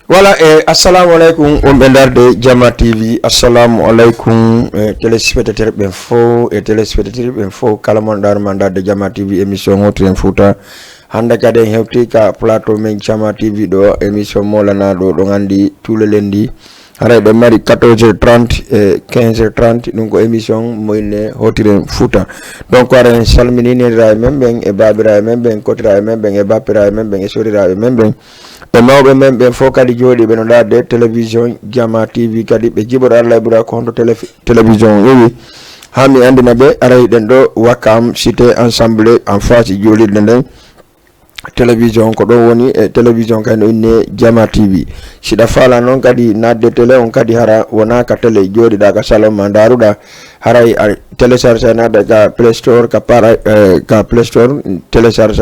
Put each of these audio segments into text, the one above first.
Voilà, assalamu alaikum de Jama TV, assalamu alaikum téléspectateurs info et téléspectateurs info kalamandar mandat de Jama TV émission Hotren Fouta hande kade hewti ka plateau men Jama TV do émission molana do ngandi tous les lundis haray be mari 14h30 et 15h30 donc émission moyne Hotren Fouta donc ara salmini ne ray memben e babira memben kotira memben e bapira memben e sorira memben e mawɓe men ɓen fof kadi jooɗi ɓe no laade télévision Jama TV kadi ɓe jiɓoɗo Allah ɓura ko honto télévision yewi ha mi andina ɓe aray ɗen ɗo Wakam cité ensemble en face joolirde nden télévision ko ɗon woni e télévision kay no inne Jama TV siɗa faala noon kadi nadde télé on kadi hara wona ka télé jooɗiɗa ka salon ma daruɗa haray télécharge nada ka Play Store ka para ka Play Store télécharge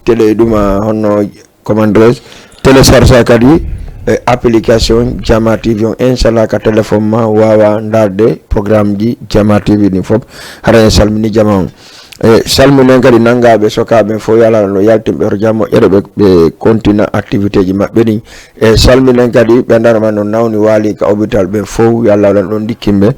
télé duma honno commandreuse télécharge kadi application Jama TV on inshallah ka téléphone ma wawa darde programme ji Jama TV ni fop hara salmini jama on salminen kadi nangaɓe sokaɓe fo yala no yaltimɓe to jammo ƴeɗo ɓe continue activité ji maɓɓe ni e salminen kadi ɓe darma no nawni waali ka hôpital ɓe fof yalla ɗon ɗon dikkimɓe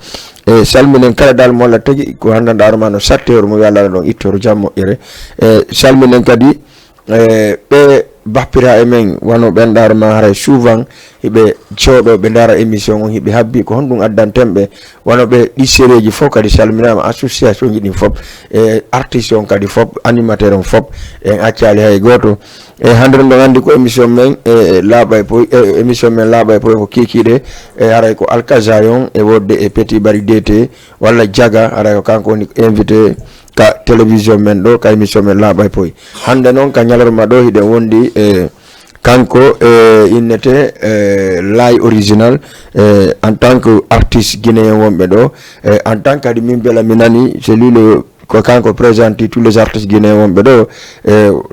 e salminen kala dal molla tagi ko handandarma no 7 heures mo yalla ɗon ittoro jammo ƴere e salminen kadi ɓe bappira e men wano ɓen darma haray souvent hiɓe jooɗo ɓe dara émission on hiɓe habbi ko honɗum addantemɓe wano ɓe ɗi série ji fof kadi salminama association ji ɗin fof e artiste on kadi fof animateur on fof en accali hay goto e hande ɗo andi ko émission men e laaɓa poy émission men laaɓa poy ko kikiɗe e haray ko alkaza on e wodde e petit bari dt walla jaga haray ko kanko woni invité ka télévision men ɗo ka émission men laaɓa poy hande noon ka ñalorma ɗo hiɗen wondi kanko innete Lay Original en tant que artiste guinéen wonɓe ɗo en tant que kadi min bela mi nani c'est lui le ko kanko présente tous les artistes guinéens wonɓe ɗo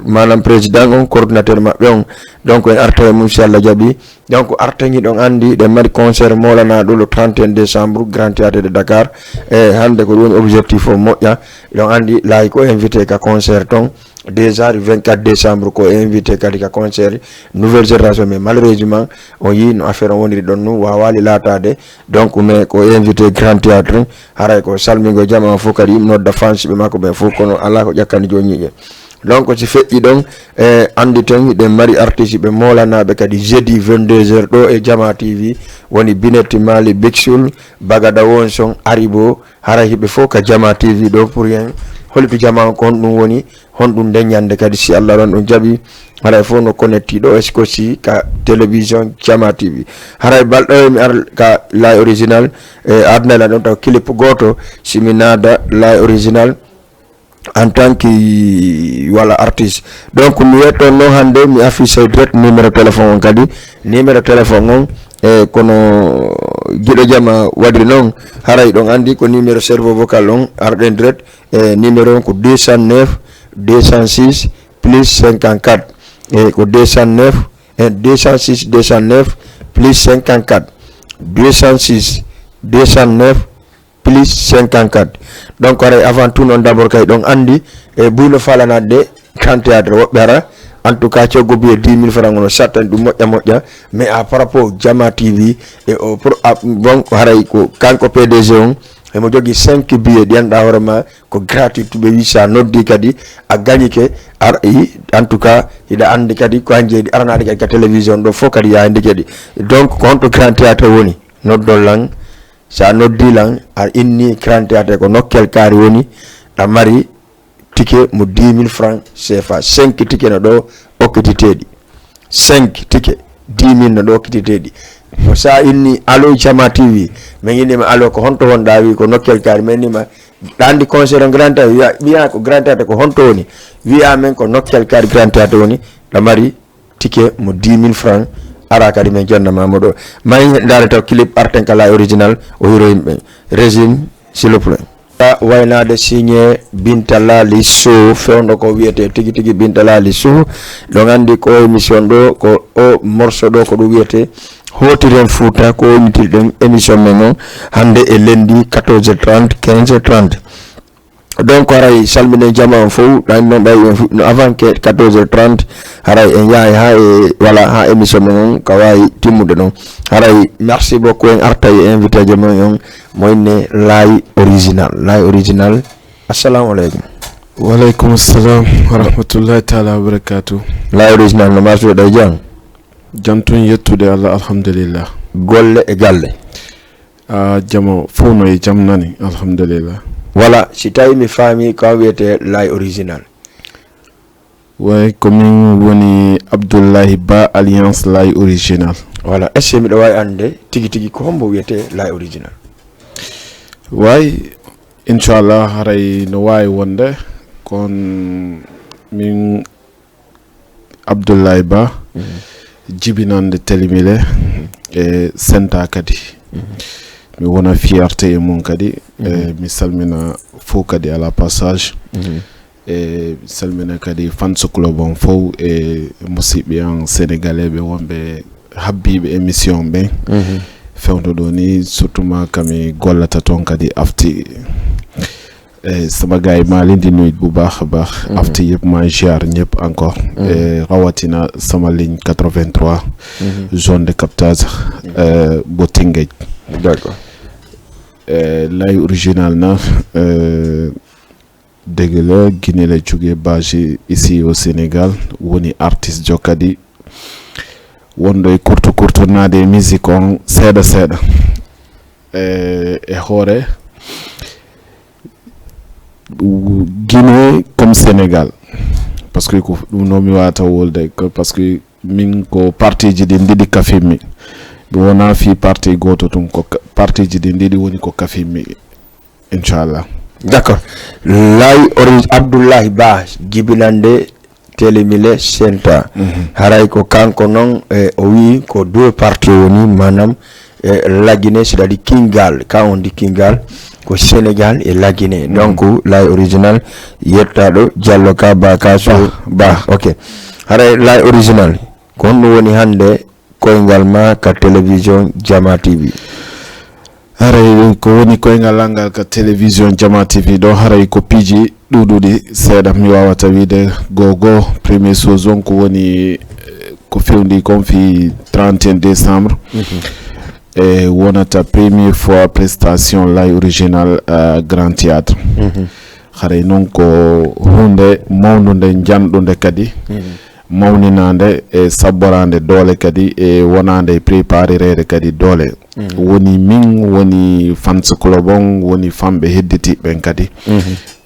manam président on coordinateur maɓɓe on donc en arte mum si Allah jaaɓi donc arteñi ɗon andi ɗe mari concert molana ɗo le 31 décembre Grand Théâtre de Dakar e hande ko ɗum objectif o moƴƴa ɗon andi Lay ko invité ka concert ton déjà le 24 décembre ko invité kadi ka concert nouvelle génération mais malheureusement on yi no affaire on woniri ɗon nu wawali latade donc mais ko invité Grand Théâtre haray ko salmingo jama fof kadi nodda fans ɓe makko ɓe fof kono ala ko ƴakkani joniƴe donc si feƴƴi ɗon andi ten ɗen mari artiste ɓe molanaɓe kadi jeudi 22h ɗo e Jama TV woni Binetti Mali Bixul Bagada Wonson Aribo hara hiɓe fof ka Jama TV ɗo pour rien holto jama ko honɗum woni honɗum deññande kadi si Allah ɗon ɗum jaaɓi haray fof no connecti ɗo est-ce que si ka télévision Jama TV haray balɗo mi ar ka Lay Original adnala ɗon taw clip goto simi naada Lay Original en tant que wala artiste donc mi wetton no hande mi affiche direct numéro téléphone on kadi numéro téléphone on kono giɗo jama wadri noon haray ɗon andi ko numéro cerveau vocal on arɗen direct numéro on ko 209 206 plus 54 ko 209 206 209 plus 54 206 209 plus 54 donc aray avant tout non d'abord kay ɗon andi e buyno falanade Grand Théâtre woɓɓe hara en tout cas coggo biye 10 000 francs ono sattani ɗum moƴƴa mais à par rapport Jama TV et bon haray ko kanko PDG on emo jogui 5 billets ɗi anduɗa hoorema ko gratuit ɓe wi sa noddi kadi a gagnike en tout cas hiɗa andi kadi ko han jeeɗi aranade kadi ka télévision ɗo fof kadi yahandi kadi donc ko honto Grand Théâtre woni noddol lan sa noddi lan a inni Grand Théâtre ko nokkel kaari woni ɗa mari ticket mo 10 000 francs CFA 5 ticket no ɗo okkititeɗi 5 ticket 10 000 no ɗo okkititeɗi so sa inni allo Jama TV min innima allo ko honto wonɗa wi ko nokkel kaari min innima ɗandi concert on Grand Théâtre wiya ko Grand Théâtre ko honto woni wiya men ko nokkel kaari Grand Théâtre woni ɗa mari ticket mo 10 000 francs ara kadi men jonnamamo ɗo may ndaare taw clip arten ka Lay Original o hiro yimɓe régime s'il vous plaît waynade signé Binta Lali Sow fewno ko wiyete tigi tigi Binta Lali Sow ɗon andi ko émission ɗo ko o morceau ɗo ko ɗum wiyete Hotren Fouta ko wonitirɗen émission men on hande e lundi 14h30 15h30 donc haray salmine jama fo dan non bay avant que 14h30 haray en yaay ha e wala ha émission non kawai timude non haray merci beaucoup en arta e invité jama yon moyne lay original assalamu alaikum. Wa alaikum assalam wa rahmatullahi ta'ala wa barakatuh. Lay original no maso da jang jantun yettude Allah alhamdulillah. Golle e galle jama fono e jam nani alhamdulillah. Voilà, si tawi mi fami ko wiyete lay original. Ouais, comme woni Abdoulaye Ba alliance lay original. Voilà, est-ce que mi do way ande tigi ko hombo wiyete lay original? Ouais, inshallah haray no way wonde kon min Abdoulaye Ba jibinande telimile e senta kadi. Mi wona fierté e mon kadi mi salmina fo kadi à la passage e salmina kadi fans club on fo e musibe en sénégalais be wonbe habbibe émission be fewdo do ni surtout ma kami gollata ton kadi afti sama gaay ma leen di nuyu bu baax baax afti yep ma ziar ñep encore rawatina sama ligne 83 zone de captage bo Tingej. D'accord. Lay original na dëgg la Guinée la jóge basé ici au Sénégal woni artiste jokadi wondoy kurtu naade musique on seeɗa e hoore Guinée comme Sénégal parce que ko ɗum no mi wata wolde parce que min ko partie ji ɗi ndiɗi kafimmi wona fi parti goto tum ko parti ji ɗi ndiɗi woni ko kafimmi inchallah. D'accord. Lay Abdoulaye Ba jibinande telemile senta haray ko kanko non o wi ko deux parties woni manam la Guinée c'est-à-dire Kingal quand on dit Kingal ko Sénégal et la Guinée donc lay original yettado Diallo ka ba ka so ba OK haray lay original kon woni hande koyngal ma ka télévision Jama TV. Haray ko woni koyngal langal ka télévision Jama TV do haray ko piji ɗuɗuɗi seeɗa mi wawata wiide gogo premier saison ko woni ko fewndi kon fi 31 décembre e wonata première fois prestation lay original Grand Théâtre haray noon ko hunde mawnude janɗude kadi mawninande e sabborande doole kadi e wonande préparerede kadi doole woni min woni fans club on woni fambe hedditiɓen kadi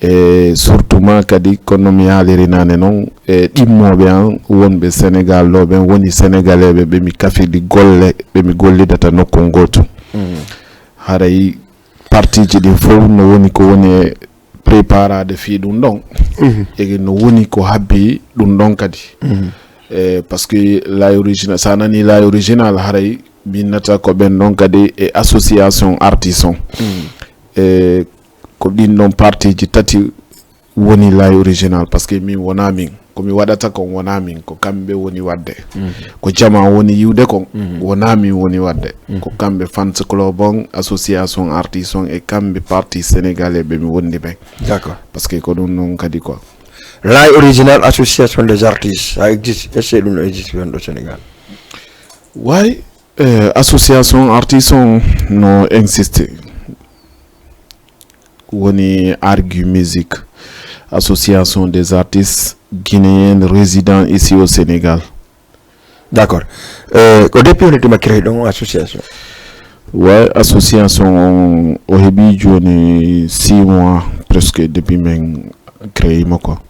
e surtout ma kadi kono mi yaaliri nane noon e ɗimmoɓe an wonɓe Sénégal ɗo ɓen woni sénégalais ɓe mi kafidi golle ɓe mi gollidata nokkol gotum haray partie ji ɗin fof no woni ko woni préparade fi ɗum ɗon e no woni ko habbi ɗum ɗon kadi parce que lay original sa nani lay original haray binnata ko ɓen ɗon kadi e association artiste on e ko ɗin ɗon partie ji tati woni lay original parce que min wona min komi waɗata kon wona min ko kamɓe woni wadde ko jama woni yiwde kon wona min woni wadde ko kamɓe fans club on association artiste on e kamɓe parti sénégalais ɓe mi wondi ɓen. D'accord. Parce que ko ɗum noon kadi quoi. Lay original association des artistes ça existe est-ce que ɗum existe au Sénégal? Ouais, association artiste on no existe woni Argu Musique association des artistes guinéens résidents ici au Sénégal. D'accord. Ko depuis on était créé donc association. Ouais, association au hebi joni 6 mois presque depuis men créé quoi.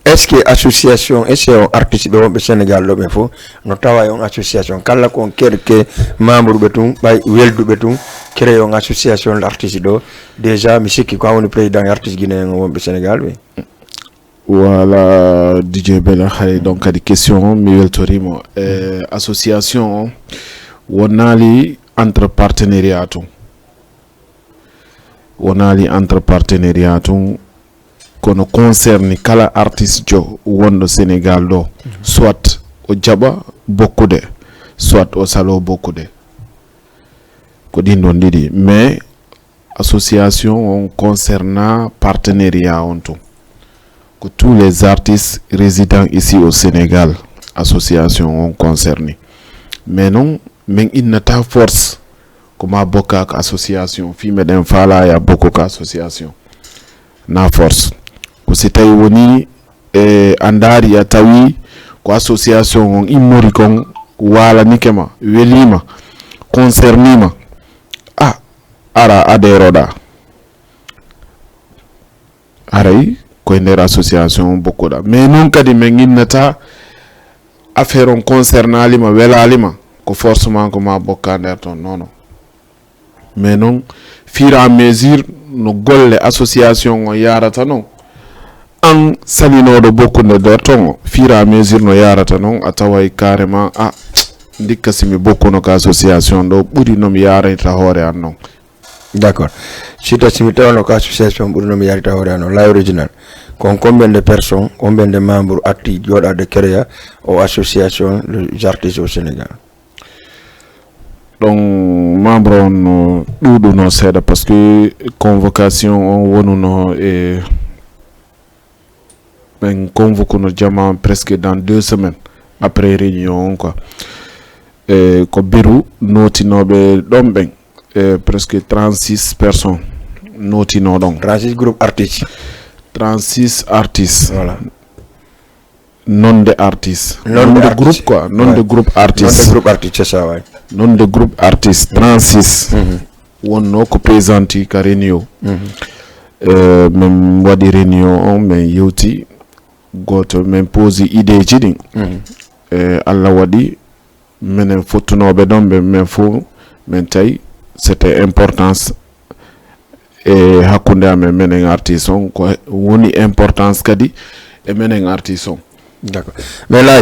Est-ce que association est-ce que artiste be Sénégal do be fo no tawa yon association kala kon kerke membre betum bay weldu betum créé yon association l'artiste do déjà musique ko woni président artiste guinéen wonbe Sénégal oui. Voilà DJ Bella hay donc kadi question mi weltorimo association wonali entre partenariat kono concerne kala artiste jo wondo Sénégal do soit o jaba bokkude soit o salo bokkude ko din don didi mais association concernant partenariat on tout que tous les artistes résidant ici au Sénégal association concernée mais non mais il n'a pas force comme à bokak association fi meden fala ya bokok association na force ko sitay woni andari ya tawi ko association imori kon wala nikema welima concernima ara aderoda aray ko nder association bokoda mais non kadi men ginnata affaire on concernant lima welalima ko forcément ko ma bokka nder ton non mais non fur et à mesure no golle association on yarata non an salinodo bokkude nder ton fur et à mesure no yarata non a taway carrément ndikka simi bokkuno ko association do ɓuri nomi yarata hoore an non. D'accord. Sita simi tawano ko association ɓuri nomi yarata hoore an non la original kon combien de personnes combien de membres atti joɗade créa o association les artistes au Sénégal? Donc membre on ɗuɗuno seeɗa parce que convocation on wonuno e ɓen convoque no jama presque dans 2 semaines après réunion on quoi ko biru notinoɓe ɗon ɓen presque 36 personnes notino ɗon 36 groupes artistes 36 artistes voilà non de artistes non de groupe quoi non de groupe artistes non de groupe artistes c'est ça ouais non de groupe artistes 36 wonno ko présenti ka réunion même waɗi réunion on men yewti goto men posi idée ji ɗin Allah waɗi menen fottunoɓe ɗon ɓe men fo men tawi c'était importance e hakkunde amen menen artiste on ko woni importance kadi e menen artiste on. D'accord. Mais là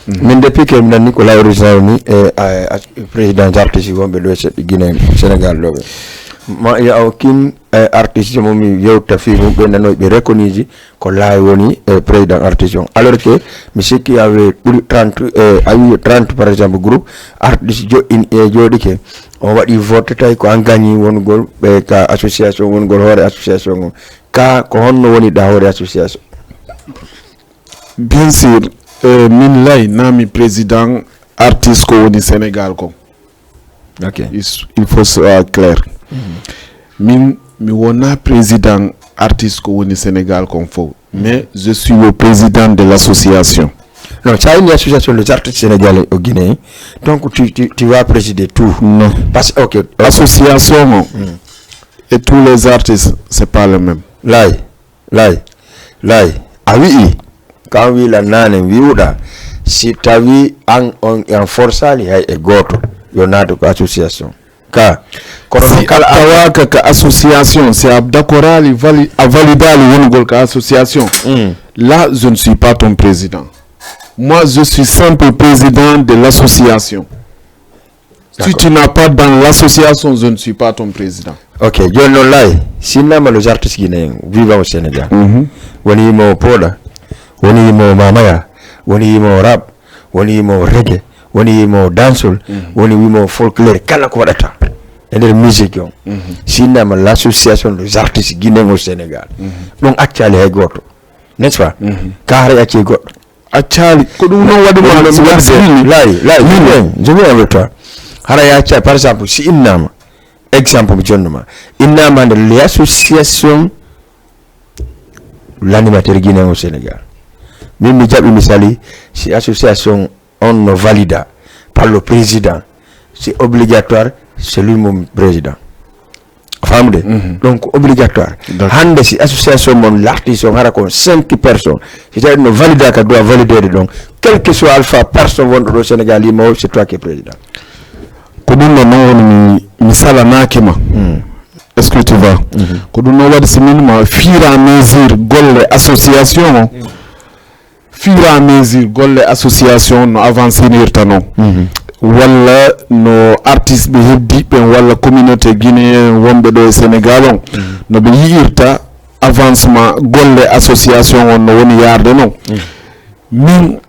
min depuis que min Nicolas original ni président artiste wonɓe ɗo e Guinée Sénégal ɗo ɓe ma ya aucun artiste mo mi yewta fi mo ɓe nanoy ɓe reconniji ko laawi woni président artiste on alors que mi sikki awe ɓuri 30 awi 30 par exemple groupe artiste joɗɗin e joɗike on waɗi vote tawi ko an gagni wongol ɓe ka association wongol hoore association on ka ko honno woni ɗa hoore association? Bien sûr min lay nami président artiste ko woni Sénégal ko ok il faut soit clair min mi wona président artiste ko woni Sénégal comme faux mais je suis le président de l'association. Non, ça une association des artistes sénégalais au Guinée donc tu vas présider tout? Non parce que ok association et tous les artistes c'est pas le même lay a wi'i kan wila nane wiwɗa si tawi an on en forsali hay e goto yo naado ko association ka kono si kala tawaka ka association c'est abdakorali validali wongol ka association là je ne suis pas ton président, moi je suis simple président de l'association. Si tu n'as pas dans l'association je ne suis pas ton président. Ok joni noon lay sinnama les artistes guinéens vivant au Sénégal woni yimo Poda woni yimo Mamaya woni yimo rap woni yimo reggae woni yimo dancehall woni yimo folklore kala ko waɗata e nder musique on sinnama l'association des artistes guinéens au Sénégal ɗon accali hay goto n'est-ce pas ka haray acci goɗɗo accali ko ɗum noon waɗi je viens avec toi haray acca par exemple si innama exemple mi jonnuma innama nder l'association l'animateur guinéen au Sénégal min mi jaɓi misali si association on no valida par le président c'est obligatoire c'est lui mon président famde donc obligatoire hande si association mon l'artiste on hara kon 5 personnes si tawi no valida ka doit valider donc quel que soit alpha personne wonɗo ɗo Sénégal yimo c'est toi qui est président ko ɗum ɗo noon woni mi salanakima est-ce que tu vois ko ɗum noon waɗi siminma fur et à mesure golle association o fur et à mesure golle association no avancinirta noon walla no artiste ɓe heddiɓe walla communauté guinéen wonɓe ɗo e Sénégal on no ɓe yiirta avancement golle association on no woni yarde noon min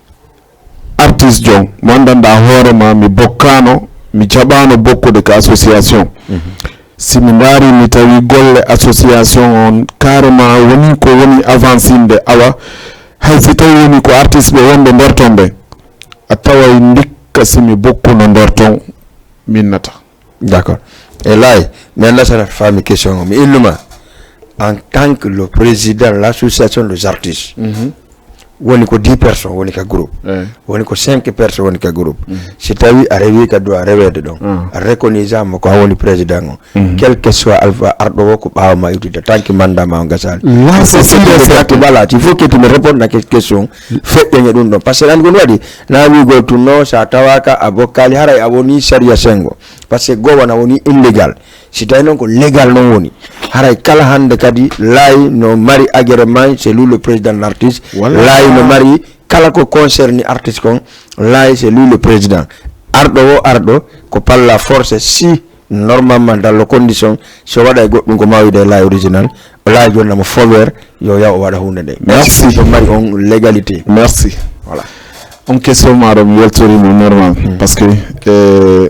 artiste jon mo andanɗa hoorema mi bokkano mi jaɓano bokkude ko association simi ndaari mi tawi golle association on carrément woni ko woni avancinde awa hay si tawi woni ko artiste ɓe wonɓe nder ton ɓe a taway ndikka simi bokkuno nder ton minnata. D'accord. Et là maintenant ça la famille question mi illuma en tant que le président de l'association des artistes woni ko 10 personnes woni ka groupe woni ko 5 personnes woni ka groupe si tawi a rewi ka do a rewede don a reconnaissant mo ko woni président on quel que soit alpha ardo wo ko bawma yutude tant que mandat ma ngasal là c'est sûr voilà il faut que tu me répondes à cette question fedde dum don parce que an gon wadi na wi go to no sa tawaka abokali haray aboni sharia sengo parce que go wana woni illégal si tawi non ko légal non woni haray kala hande kadi lay no mari agrément c'est lui le président de l'artiste lay no mari kala ko concerne artiste kon lay c'est lui le président ardo ko par la force si normalement dans les conditions so wada goddum ko mawide lay original lay jonna mo fower yo yaw wada hunde de merci to mari on légalité merci voilà on question maram weltori mo normal parce que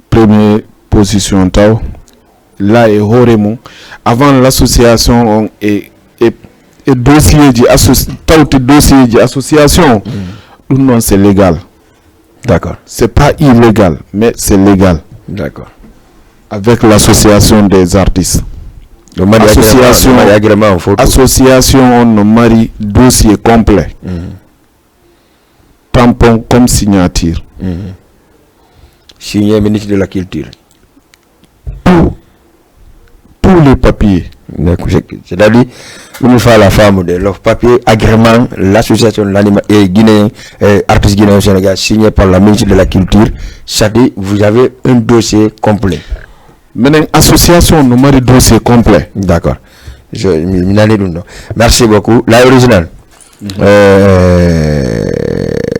première position taw là et horemo avant l'association et dossier ji dossier ji association non c'est légal. D'accord. C'est pas illégal mais c'est légal. D'accord. Avec l'association des artistes. Association on mari dossier complet. Tampon comme signature. Signé ministre de la culture. Tous les papiers. C'est-à-dire, il nous faut la femme de leur papier, agrément, l'association de l'animal et guinéen, artistes guinéens au Sénégal, signé par la ministre de la culture. C'est-à-dire, vous avez un dossier complet. Maintenant, association, nous avons un dossier complet. D'accord. Merci beaucoup. La originale.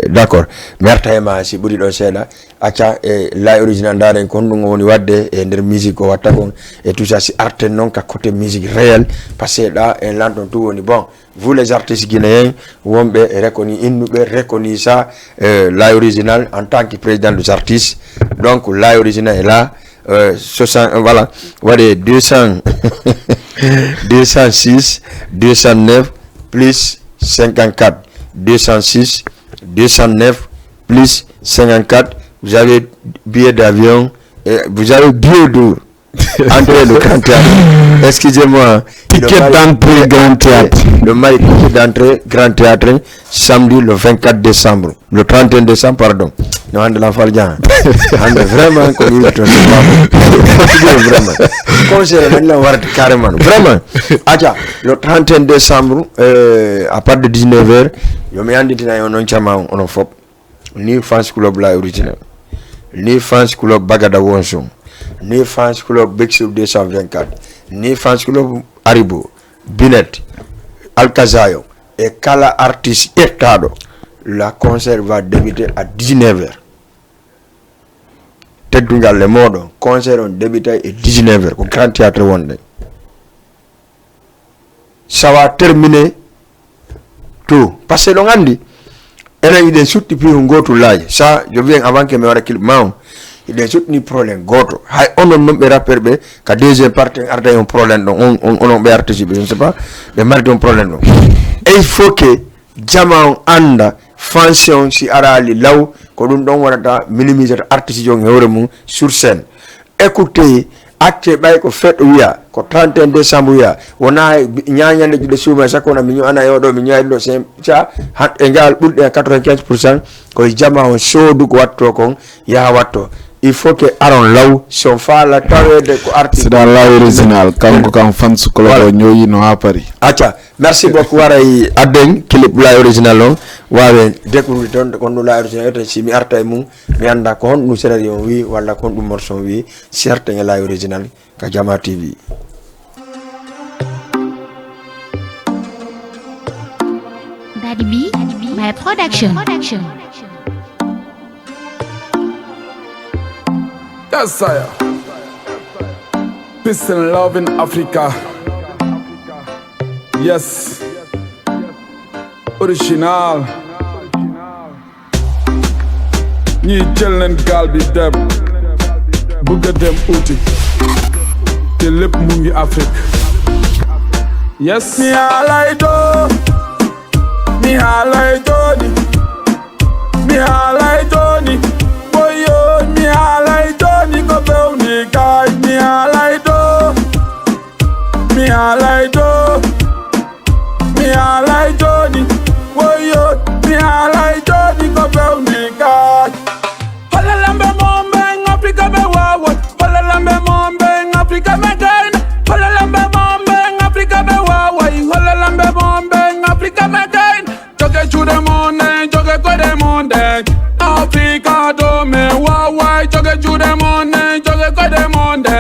D'accord. Mertayma si budi do seda acha la original daren kon dum woni wadde e der musique ko watta kon et tout ça si arte non ka côté musique réel parce que là en landon tout woni bon vous les artistes guinéens wombe reconnu innube reconnu ça la original en tant que président des artistes donc la original est là 60 voilà wade 200 206 209 plus 54 206 209 plus 54, vous avez billet d'avion, vous avez billet d'entrée de Grand Théâtre. Excusez-moi. Ticket d'entrée Grand Théâtre. Le mari ticket d'entrée Grand Théâtre, samedi le 24 décembre. Le 31 décembre, pardon. Nous avons de la Faldian. Vraiment, connu vraiment. Conseil, carrément. Vraiment. Le 31 décembre, à partir de 19h, je me suis dit que ni fans club la original, ni fans club Bagada Wonson, ni fans club Bexub 224, ni fans club Haribo, Binet, Alcazayo et Kala artiste Etado. La concert va débuter à 19h. Tedungal le modo, concert on débuté à 19h au Grand Théâtre Wonde. Ça va terminer tout. Parce que l'on a dit, il y a des soutes qui ont go to live. Ça, je viens avant que me wara clip maon. Il y a des soutes ni problème goto. Hay on non be rapper be ka deuxième partie arda un problème donc on be artiste je ne sais pas, mais mardi un problème. Et il faut que jama anda fonction si arali law ko dum don warata minimiser artiste jong hewre mum sur scène. Écoutez acte bay ko fête wiya ko 31 décembre wiya wona nyaanyande jude suuma sakona mi ana yodo mi nyaay do sem cha hat e ngal bulde 95% ko jama on sodu ko watto kon ya watto il faut que aron law son fa la tawede ko artiste c'est dans la original kanko kan fans ko lo nyoyi no ha Paris acha merci beaucoup waray aden clip la original on wawe découvrir ton ko no la original to si mi arta e mum mi anda ko hon no scénario wi walla kon dum morceau wi certes la original ka Jama TV. Daddy B, my production. Yes, sire. Peace and love in Africa. Yes. Original. Ni jël nañ gaal bi dem bëgg dem uti te lépp mu ngi Afrique. Yes, mi halay do ni boyo mi halay do ni ko bew ni kay mi halay do ni boyo mi halay do ni ko bew ni kay hola lambe mombe Afrika be wawo hola lambe mombe Afrika me gain hola lambe mombe Afrika be wawo hola lambe mombe Afrika me gain joge chude monde joge ko de monde Afrika do me wawo joge chude monde joge ko de monde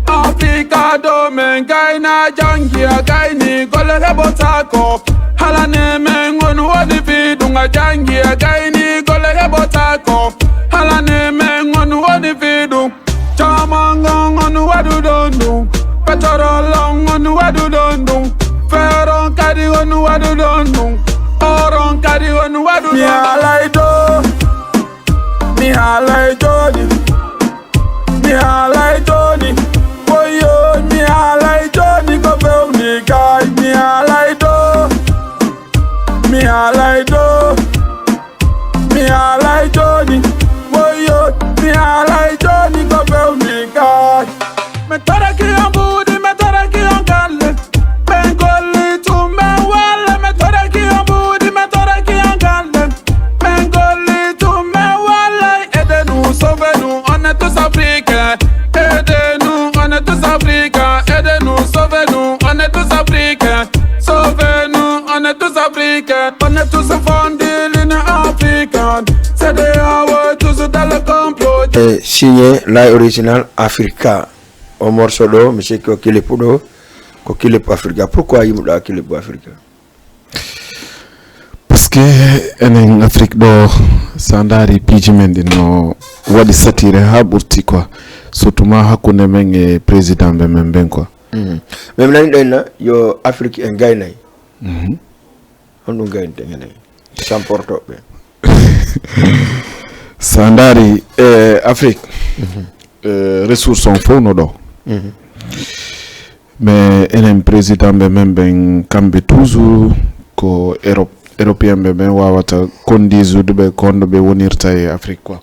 Afrika do me gain na jangia gaini gole botako hala ne me ngonu wadi fidunga jangia gaini gole botako hala ne me ngonu wadi fidu chamanga ngonu wadu dondu petrolo ngonu wadu dondu ferron kadi ngonu wadu dondu oron kadi ngonu wadu mi halay do ni boyo mi halay do ni ko bew ni kay mi halay do ni boyo mi halay do ni ko bew ni kay me tara ki ambudi me tara ki angalle bengoli tu me wala me tara ki ambudi me tara ki angalle bengoli tu me wala aidez-nous sauvez-nous on est tous africains aidez-nous on est tous africains aidez-nous sauvez-nous on est tous africains sauvez-nous on est tous africains on est tous fondés l'Union africaine c'est des hawa tous dans le complot signé la original Africa o morceau do monsieur ko clip do ko clip Africa pourquoi yimuda clip Africa parce que en Afrique do sandari piji men no wadi satire ha burti quoi surtout ma hakune men e président be men ben quoi même nani do na yo Afrique en gaynay on gaynte ngene samporto be sandari Afrique ressources sont faux no do mais en président be men ben kambe toujours ko européen be ben wawata kondizu be kondo be wonirta e Afrique quoi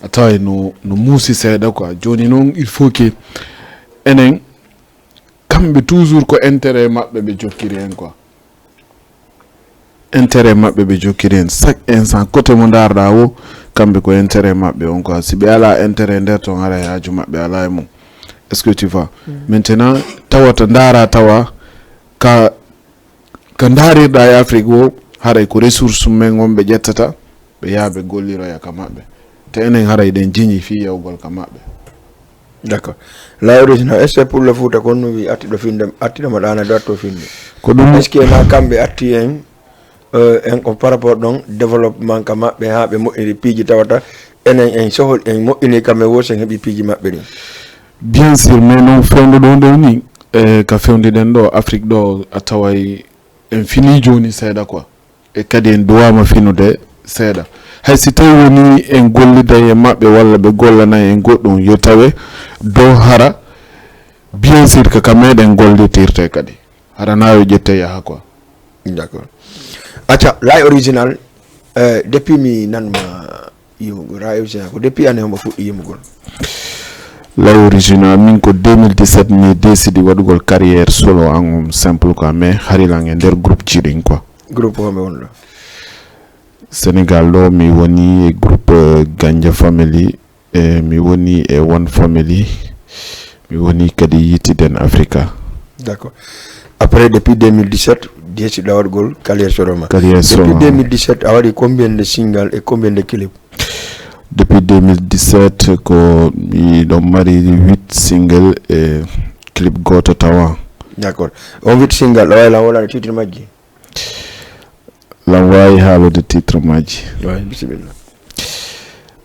atay no musi seda quoi joni non il faut que enen kambe toujours ko intérêt mabbe be jokkiri en quoi intérêt mabbe be jokkiri en chaque instant côté mo darda wo kambe ko intérêt mabbe on quoi si be ala intérêt der ton ara yaaju mabbe ala e mum est-ce que tu vois maintenant tawata ndara tawa ka ndarirda e Afrique wo haray ko ressource men on be jettata be yaabe golliro ya kamabbe te enen haray den jiñi fi yawgol kamabbe d'accord la original est pour le foot ko no wi atti do finde atti do madana do to finde ko dum est-ce que na kambe atti en ko par rapport donc développement kamabbe ha be mo iri piji tawata enen en sohol en mo ini kambe wo sen hebi piji mabbe ni bien sûr mais non fewndo do nder ni ka fewndi den do Afrique do ataway en fini joni seeda quoi e kadi en duwama finude seeda hay si tawi woni en gollida e mabbe walla be gollana en goddum yo tawe do hara bien sûr que kameden gollitirte kadi hara nayo jette yaha quoi d'accord acha la original depuis mi nanma yimugo ra original ko depuis ane mo fuddi yimugol la original min ko 2017 mi décidi wadugol carrière solo en simple quoi mais harilang en der groupe jiring quoi groupe ko me wonno Sénégal do mi woni e groupe Ganja Family e mi woni e One Family mi woni kadi Yitiden Africa d'accord après depuis 2017 décidi wadugol carrière solo ma depuis 2017 awadi combien de singles et combien de clips depuis 2017 ko mi do mari 8 singles et clip goto tawa d'accord on 8 singles wala wala titre majji lanway haalo de titre majji ouais bismillah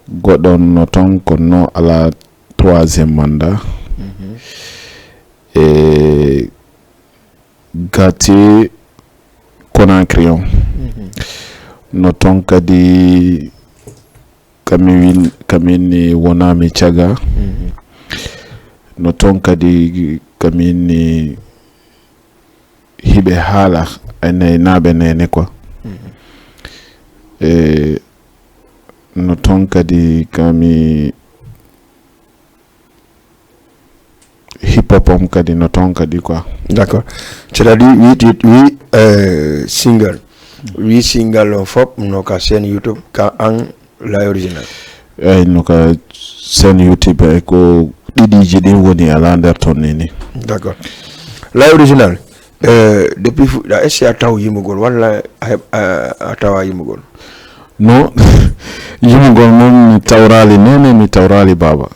godon no ton ko no ala 3e mandat et gati Conakry no ton kadi kamini wonami caga no ton kadi kamini hibe hala ene nabe nene quoi no ton kadi kami hip hop om kadi no ton kadi quoi. D'accord, c'est-à-dire single on fop no ka sen YouTube ka an la original no ka sen YouTube ko didi jidi woni ala nder ton ni. D'accord, la original depuis la est ataw yimugol wala atawa yimugol no yimugol mom mi tawrali nene mi tawrali baba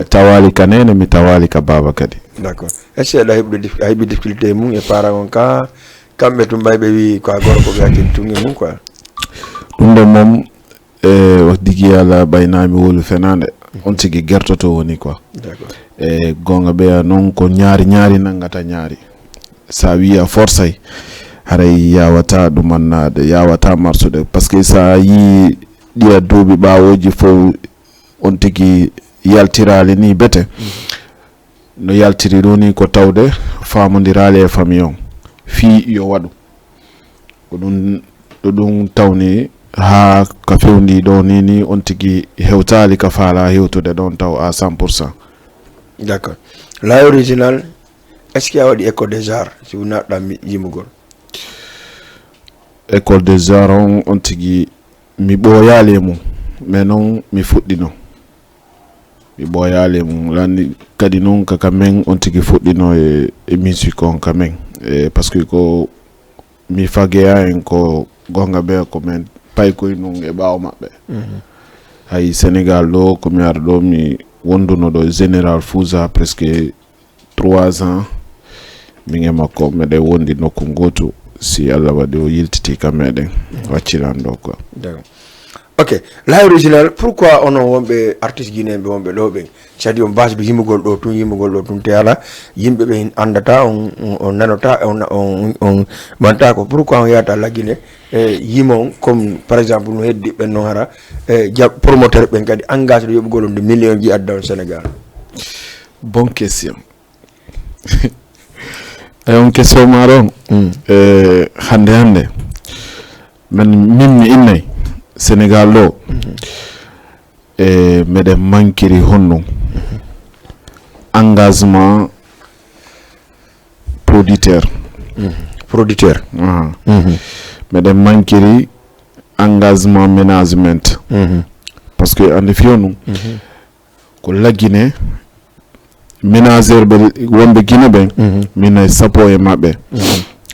tawali kanene mi tawali ka baba kadi. D'accord, est-ce que la hebde difficulté mum e parent ka kambe tum baybe wi ko gorko gati tungi mum quoi dum do mom wax digi yalla baynami wolu fenande on tigi gertoto woni quoi. D'accord, gonga be non ko ñaari nangata ñaari sa wiya forçay haray yawata dumannade yawata marsude parce que sa yi diya duubi bawoji fo on tigi yaltirali ni bete no yaltiri do ni ko tawde famondirali e famille on fi yo wadu ko dum tawni ha ka fewndi do ni on tigi hewtali ka fala hewtude don taw à 100%. d'accord, la original est-ce qu'il y a école des arts si vous n'avez pas yimugol école des arts on tigi mi boyale mum mais non mi fuddino mi boyale mum landi kadi non ka kamen on tigi fuddino e musique on kamen parce que ko mi fageya en ko gonga be ko men pay koy non e baaw mabbe hay Sénégal do ko mi ar do mi wonduno do Général Fouza presque 3 ans mi ngema ko mede wondi nokku goto si Allah wadi o yiltiti kameden wacciran do quoi. D'accord, ok, la original pourquoi on wonbe artiste guinéen be wonbe do be c'est-à-dire on base do yimugol do tun teala yimbe be andata on nanota on manta ko pourquoi on yata la Guinée yimon comme par exemple no heddi be no hara promoteur ben kadi engagé do yobugol de millions ji adda Sénégal. Bonne question. On question maron hande men min innay Sénégal lo mede mankiri honno engagement producteur mede mankiri engagement management parce que ande fionu ko la Guinée ménagère be wonbe Guinée ben mina sapo e mabbe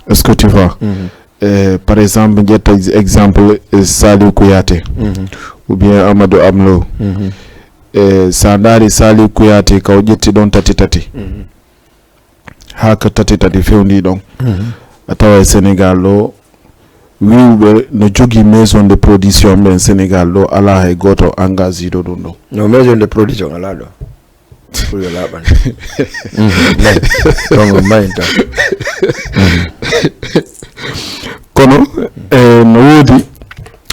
est-ce que tu vois par exemple jetta exemple Salou Kouyaté ou bien Amadou Amlo sandari Salou Kouyaté ka jetti don tati haka tati fewndi don atawa Sénégal lo wiwbe no jogi maison de production ben Sénégal lo ala hay goto engagé do don no maison de production ala do pour yo laban donc mainta kono no wodi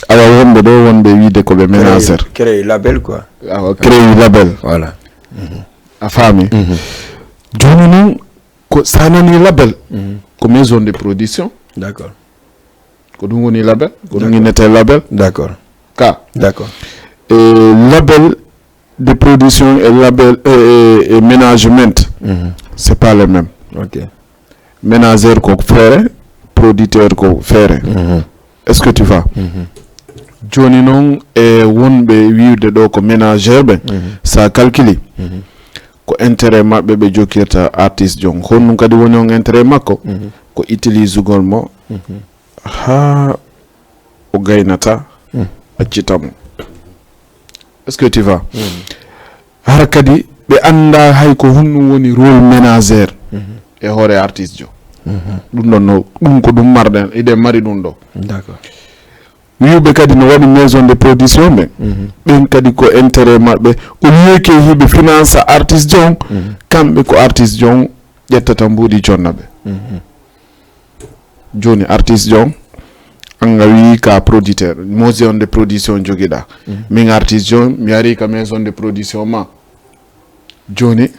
ala wonbe do wonbe wiide ko be ménagère créer label quoi créer label voilà a fami joni non ko sanani label ko maison de production. D'accord, ko dum woni label ko dum nete label. d'accord, d'accord, label de production et label et management c'est pas le même. ok, ménagère ko frère producteur ko frère est-ce que tu vois joni non wonbe wiide do ko ménagère ben sa calculi ko intérêt mabbe be jokirta artiste jong honnu kadi woni on intérêt makko ko utilise gol mo ha o gaynata accitamo est-ce que tu vois har kadi be anda hay ko honnu woni rôle ménagère e hore artiste jo dum non no dum ko dum marden ide mari dum do. d'accord, wiibe kadi no wadi maison de production be ben kadi ko intérêt mabbe o yeke hibe finance artiste jon kambe ko artiste jon jettata mbudi jonnabe joni artiste jon anga wi ka producteur maison de production jogida min artiste jon mi ari ka maison de production ma joni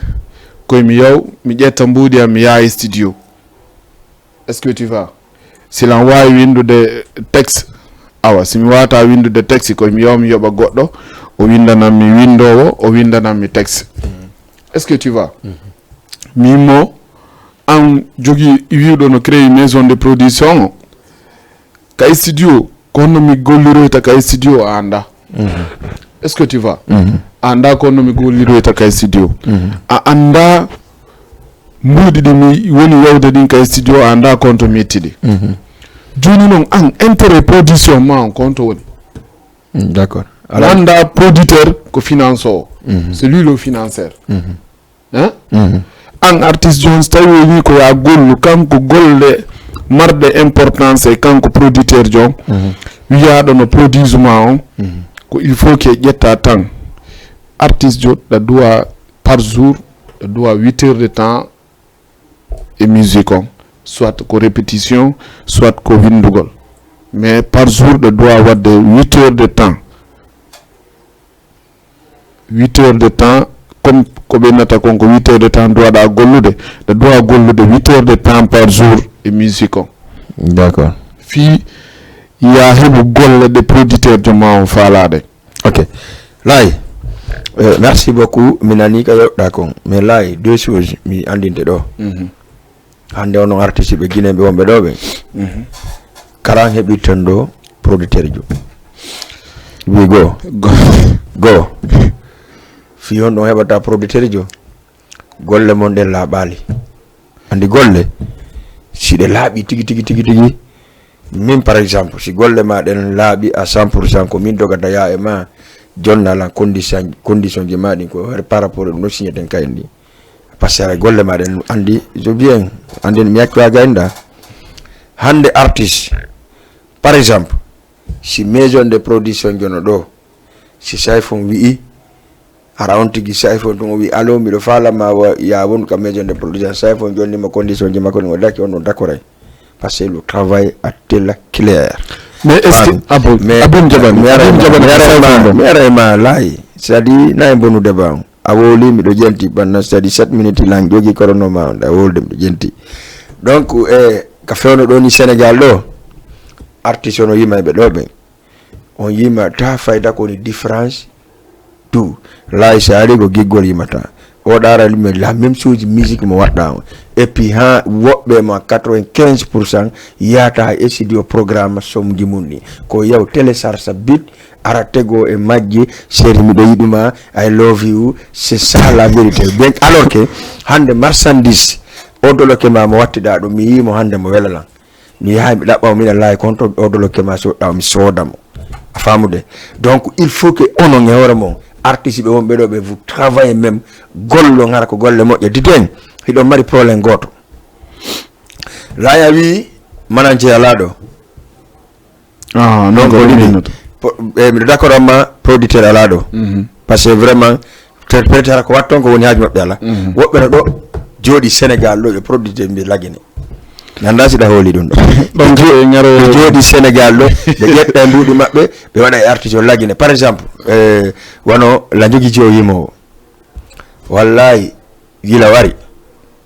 koye mi yaw mi ƴetta mbuudi am mi yaha studio est ce que tu vas silan wawi windude texte awa simi wata windude texte koye mi yaw mi yoɓa goɗɗo o windanam mi windowo o windanam mi texte est ce que tu vas mimo an jogui wiwɗo no créé maison de production o kay studio kono mi golliroyta kay studio o anda est ce que tu vas anda kono mi golliroyta kay studio a anda mbuuɗi ɗi mi woni yawde ɗin kay studio o anda konto mi yetti ɗi joni noon an intérêt production ma on konto woni d'accord anda producteur ko finance o c'est lui le financeur hein an artiste joni so tawi o wi ko ya gollu kanko golle marde importance e kanko producteur jon wiyaɗo no produise ma on ko il faut que ƴetta tan artiste jo ɗa doit par jour ɗa doit 8 heures de temps e musique on soit ko répétition soit ko windugol mais par jour ɗa doit wadde 8 heures de temps 8 heures de temps comme ko ɓennata kon ko 8 heures de temps dowaɗa gollude ɗa doit gollude 8 heures de temps par jour e musique on d'accord fi ya heɓu golle ɗe producteur joma on falade ok Laye merci beaucoup mi nani ka yewɗa kon mais Laye deux choses mi andinte ɗo hande onon artiste ɓe Guinée ɓe wonɓe ɗo ɓe karan heɓi ton ɗo producteur jo wi go fi on ɗon heɓata producteur jo golle mon ɗen laaɓali andi golle si ɗe laaɓi tigi min par exemple si golle ma ɗen laaɓi à 100% ko min dogata ya e ma jonnalan condition ji maɗin ko par rapport no signeten kayen ɗi par ce que golle ma ɗen andi je bien andi mi yakkiwaga enda hande artiste par exemple si maison de production jono ɗo si Saifon wi'i ara on tigi Saifon ɗum o wi alo miɗo falama ya won ka maison de production Saifon jonnima condition ji makko o daki on ɗon d'accord parce que le travail a tel clair mais est ce que abum jabani mi arayma Laye c'est-à-dire na e bonu débat on a woli miɗo jenti banna c'est-à-dire 7 minutes lan jogi korono ma on da wolde miɗo jenti donc ka fewno ɗo ni Sénégal ɗo artiste on o yima ɓe ɗo ɓe on yima ta fayda koni différence tout Laye sa ari ko giggol yimata o ɗara lume la même chose musique mo waɗɗa on et puis ha woɓɓe ma 95% yata e studio programme somji mum ni ko yaw télécharge bit ara tego e majji séri miɗo yiɗuma I love you c'est ça la vérité bien alors que hande marchandise o doloke ma mo wattiɗa ɗum mi yimo hande mo welalan mi yaha mi ɗaɓɓamo miɗa Laye konto o doloke ma soɗɗa mi sodamo a famude donc il faut que onon e hoore mon artiste ɓe wonɓe ɗo ɓe vous travaillez même gollo ngara ko golle moƴƴe diten hiɗon mari probléme goto Laye wi manager ala ɗo non ko ɗiɗinoto miɗo d'accord amma producteur ala ɗo par ce que vraiment peut-être ko watton ko woni haaju maɓɓe ala woɓɓe no ɗo jooɗi Sénégal ɗo ɓe producteur mbi lagine nanda siɗa hooli ɗum ɗo jooɗi Sénégal ɗo ɓe ƴetta mbuɗi maɓɓe ɓe waɗa e artiste o lagine par exemple wono la jogui ji o yimowo wallahi gila wari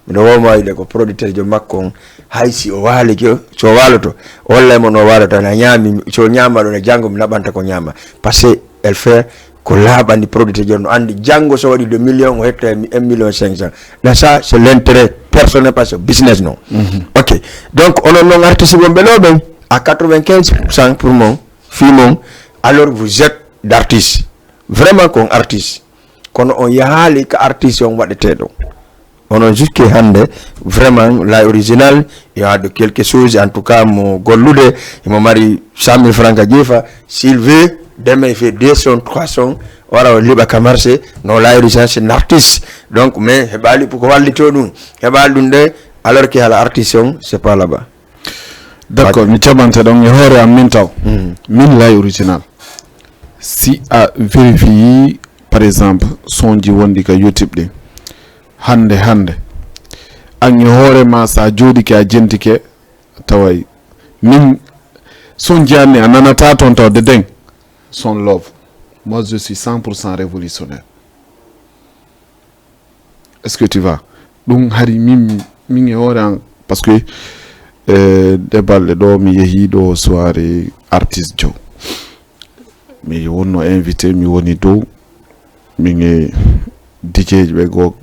miɗo wowma wiide ko producteur jo makko on hay si o waali so waloto o wallaymo no walata na ñaami so ñama ɗo ne janggo mi naɓanta ko ñama par ce que elle fait ko laaɓani producteur jo no andi janggo so waɗi 2 millions o hetta 1 million 500 là ça c'est l'intérêt personnel parce que business non ok donc onon noon artiste wonɓe ɗo ɓen à 95% pour mon fimon alors vous êtes d'artiste vraiment kon artiste kono on yahali ka artiste on waɗeteɗo onon jusque hande vraiment la original il y a de quelque chose en tout cas mo gollude mo mari 100 000 francs ka ƴeefa s'il veut demain il fait 200 300 wara o liɓa ka marché non la original c'est un artiste donc mais heɓali ko wallito ɗum heɓali ɗum de alors que hala artiste on c'est pas là-bas d'accord mi caɓanta ɗon e hoore am min taw min la original si a vérifie par exemple sonji wondi ka YouTube ɗi hande an e hoore ma sa jooɗike a jentike taway min sonji anni a nanata toon taw de deng son love moi je suis 100% révolutionnaire est-ce que tu vois ɗum hari min e hoore parce que de balɗe ɗo mi yehi ɗo soirée artiste Joe mi wonno invité mi woni dow min e DJ ɓe go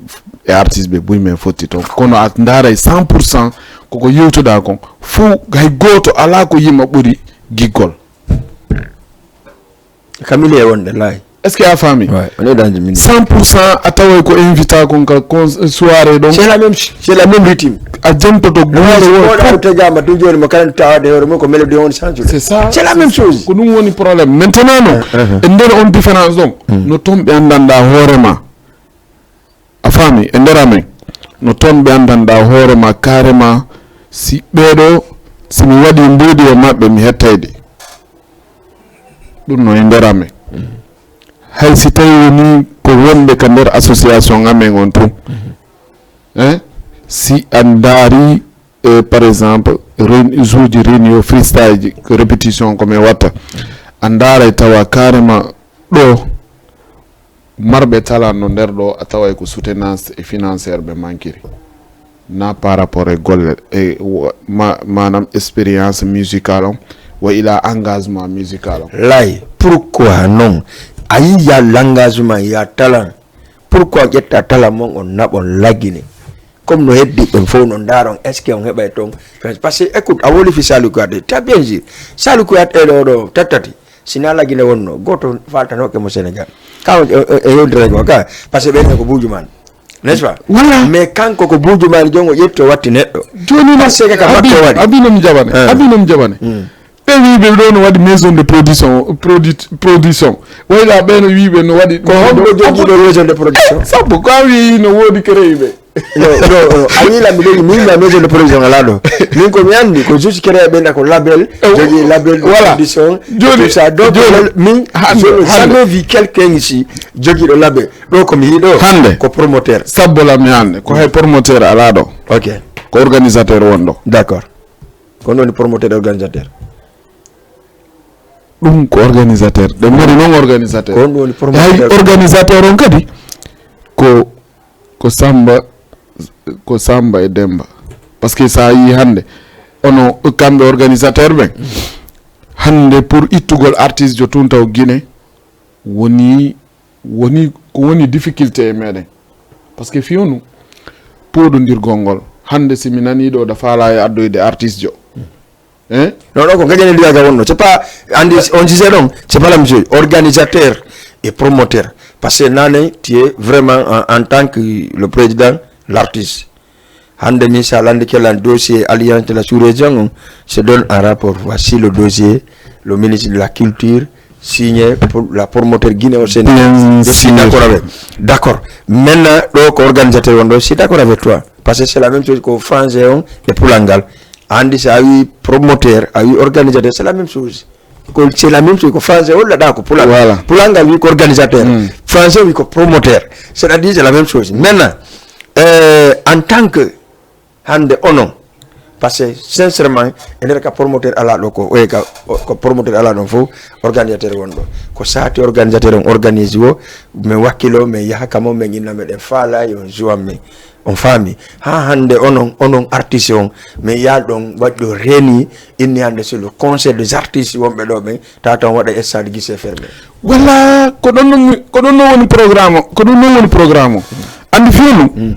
e artiste ɓe ɓuy men fotti toon kono a ndaaray 100% koko yewtuɗa kon fuu hay gooto alaa ko yimɓe ɓuri giggol kamile wonde lay est ce que a faami on est dans 100% a taway ko invita kon ka soirée ɗon c'est la même rythme a jamtoto goto tegama to joni mo kan tawade hoore mum ko mélodie on change c'est la même chose ko ɗum woni problème maintenant non e nder on différence ɗon no toon ɓe andanɗa hoorema a faami e nder amen no toon ɓe andanɗa hoorema carrément si ɓeeɗo simi waɗi mbuudi e maɓɓe mi hettayde ɗum no e nder amen hay si tawi woni ko wonɓe ka nder association amen on tun si a ndaari par exemple uji réunion freestyle ji répétition komin watta a ndaaray tawa carrément ɗo marɓe talanno nder ɗo a taway ko soutenance e financiére ɓe manquiri na par rapport e golle e manam expérience musicale on wa ila engagement musical on lay pourquoi non ayi ya l'engagement ya talent pourquoi ƴetta talent mon on naɓon laggine comme no heddi ɓen fof no ndaron est ce que on heɓay toon parce que écoute a wolifi Salou Kouyaté ta bien sûr Salou Kouyaté ɗo tattati sina laggine wonno goto faltanoke mo Sénégal ka e yewdirego ka par ce que ɓenne ko buujuman n'est-ce pas voilà mais kanko ko buujuman jongo ƴetto watti neɗɗo joni par ce que ka makko waɗi abinom jabane ɓe wiɓe ɗo no waɗi maison de production wayla ɓe no wiɓe no waɗi ko homɗo jogiiɗo maison de production sabbo ko a wi no woodi créé ɓe a wila mi legi min ma maison de production ala ɗo min komi andi ko juste créé ɓenɗa ko label jogui label de production tout ça donc min jamais vu quelqu'un ici jogiiɗo label ɗo komi yiiɗo hande ko promoteur sabbolami hande ko hay promoteur ala ɗo ok ko organisateur wonɗo d'accord ko woni promoteur organisateur ɗum ko organisateur ɗe mari non organisateur ko woni promoteur hay organisateur on kadi ko Samba e Demba parce que sa yi hande ono kamɓe organisateur ɓen hande pour ittugol artiste jo tun taw Guinée woni ko woni difficulté e meɗen parce que fiyonu poɗodirgol ngol hande simi nani ɗo da faala e addoyde artiste jo non ko gagnane liaga wonno c'est pas andi on disait donc c'est pas la même chose organisateur et promoteur parce que nane tu es vraiment en tant que le président l'artiste hande misal andi quel dossier alliance de la sous-région se donne un rapport voici le dossier le ministre de la culture signé pour la promoteur Guinée au Sénégal je suis d'accord avec d'accord maintenant donc organisateur wonno je suis d'accord avec toi parce que c'est la même chose qu'au français et pour l'angal andi ça oui promoteur a oui organisateur c'est la même chose c'est la même chose que français on l'a d'accord pour l'angal oui organisateur français oui que promoteur c'est-à-dire c'est la même chose maintenant en tant que hande onon parce que sincèrement ender ka promoteur ala ɗo ko promoteur ala ɗon fof organisateur wonɗo ko sati organisateur on organise o min wakkilo min yaha kamo min inna meɗen faala yon jowan min on faami ha hande onon artiste on min yaal ɗon waɗi ɗo reeni inni hande sur le conseil des artistes wonɓe ɗo ɓen tata on waɗa stade guichet fermé voilà ko ɗon no woni programme o andi fiyonu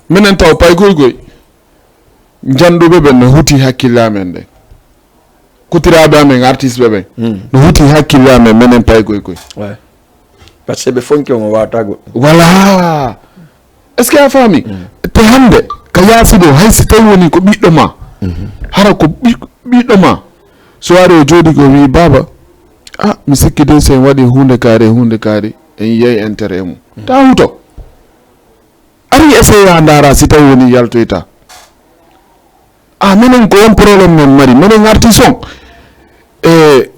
minen taw pay goygoy janduɓe ɓen no huti hakkille amen ɗe kutiraɓe amen artiste ɓe ɓen no huti hakkille amen minen pay goygoy par ce que ɓe fonki on o wawata goɗɗo voilà est ce que a faami te hande ka yaasi ɗo hay si tawi woni ko ɓiɗɗo ma hara ko ɓiɗɗo ma so ari o jooɗi ko wi baba mi sikki de sen waɗi hunde kaari en yeyi intérêt mum ta huto ari essaye ha ndaara si tawi woni yaltoyta minen ko won probléme men mari minen artiste on e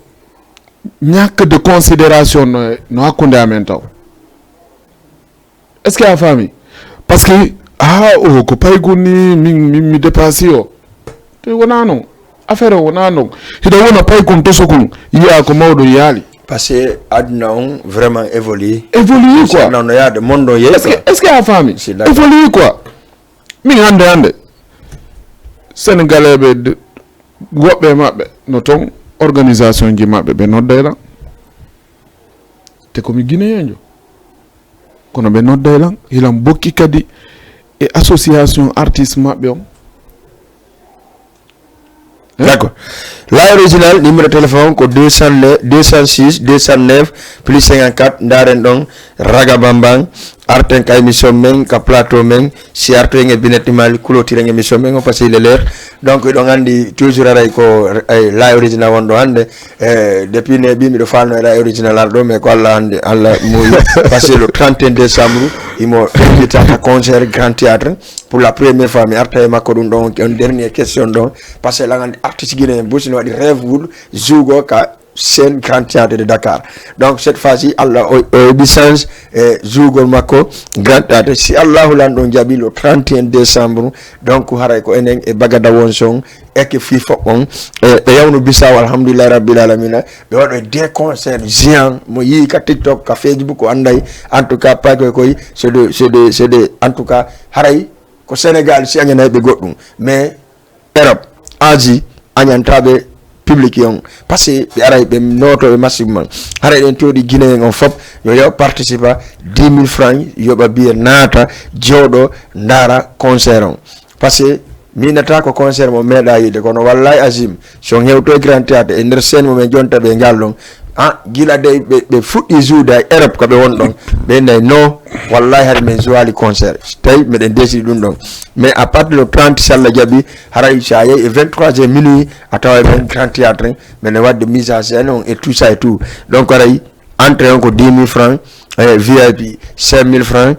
ñakka de considération no hakkunde amen taw est ce que a faami par ce que ko paygol ni mi dépassé o te wona noon affaire o wona noon hiɗo wona paygol tosokol yiya ko mawɗo yaali parce que aduna on vraiment évolue quoi non ya de monde ye est-ce que a fami évolue quoi mi hande sénégalais be wobbe mabbe no ton organisation ji mabbe be noddayla te ko mi guinéenjo kono be noddayla ilam bokki kadi e association artiste mabbe on. D'accord. La original numéro de téléphone ko 206 209 plus 54 ndaren don raga bambang arten ka émission men ka plateau men si arto nge bineti mal clôture nge émission men on passe le l'air donc do ngandi toujours ray ko la original wondo hande depuis ne bimi do falno la original ardo mais ko Allah hande Allah moy passé le 31 décembre imo invité à concert grand théâtre pour la première fois mi arta e makko dum don une dernière question don parce que la ngandi artiste guinéen bossino wadi rêve wul jougo ka scène grand théâtre de Dakar donc cette fois-ci Allah obisance jougol makko grand théâtre si Allah lando jabi le 31 décembre donc haray ko enen e bagada won son e ke fi fo on e yawno bisaw alhamdulillah rabbil alamin be wado des concerts géants mo yi ka TikTok ka Facebook ko anday en tout cas pas ko c'est de en tout cas haray ko Sénégal si anyana be goddum mais Europe Asie anyantabe public yon parce que aray be noto massivement haray den todi Guinée on fop yo participa 10 000 francs yoba bier nata jodo ndara concert on parce que minata ko concert mo meda yide kono wallahi azim so hewto grand théâtre e nder scène mo men jonta be ngallon gila de be fuddi juuda Europe ko be won don be nay no wallahi har men joali concert tay me den décide dum don mais à partir le 30 salla jabi haray chaye et 23h minuit atawa ben grand théâtre mais ne wadde mise en scène et tout ça et tout donc haray entrée ko 10 000 francs VIP 5 000 francs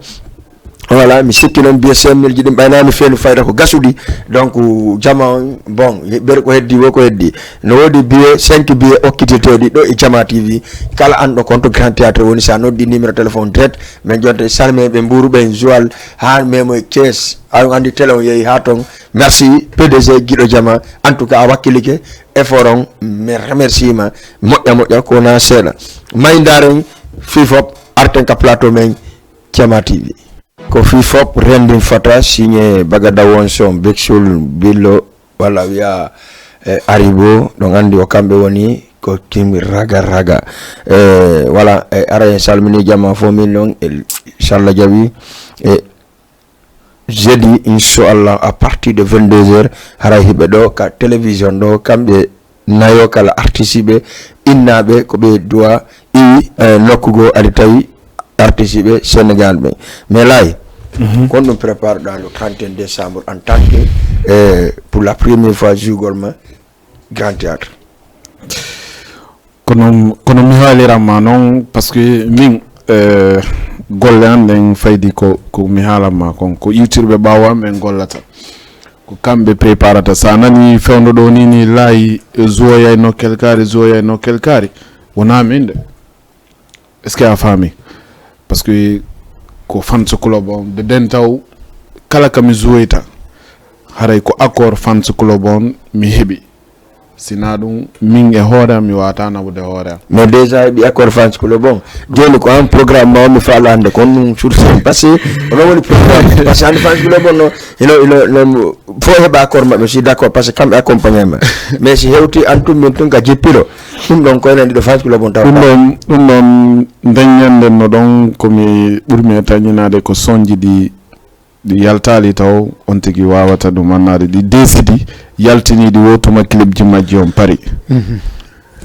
voilà mi sikki non biye 5000 jidim baynami felu fayda ko gasudi donc jama bon ber ko heddi wo ko heddi no wodi biye 5 biye okkititodi do e Jama TV kala ando konto grand théâtre woni sa noddi numéro téléphone direct men jonte salme be mburu ben joal ha memo Thiès ayo andi télé on yeyi ha ton merci PDG Guido Jama en tout cas wakilike efforon me remerciement moƴƴa ko na sela maydaren fifop arten ka plateau men Jama TV ko fi fop rendin fata signé bagada won son beksul billo wala wiya aribo don andi o kambe woni ko tim raga wala ara salmini jama fo min non inshallah jabi jeudi inshallah à partir de 22h hara hibe do ka télévision do kambe nayo kala artiste innabe ko be doa nokkugo ari tawi artiste Sénégal mais là qu'on nous prépare dans le 31 décembre en tant que pour la première fois Jougolma grand théâtre kono mi haalirama non parce que min golle an nden faydi ko mi haalama kon ko iwtirɓe ɓawa men gollata ko kamɓe préparata sa nani fewndo ɗo ni laayi zoyay nokkel kaari wona min de est ce que a faami parce que ko fans club on de den taw kala kam zoyta haray ko accord fans club on mi hebi sina dum min e hoda mi wata na bude hoda mais déjà bi accord fans club on joni ko un programme ma mi fala ande kon num sur scène parce que on woni programme parce que fans club on il faut heba accord ma je suis d'accord parce que kam accompagnement mais si hewti antum min tun ka jeppiro dum don ko nandi do fans club on taw dum non dañande no don ko mi burmi tañinade ko sonji di yaltali taw on tigi wawata dum mannade di décidi yaltini di wotuma clip ji majji on pari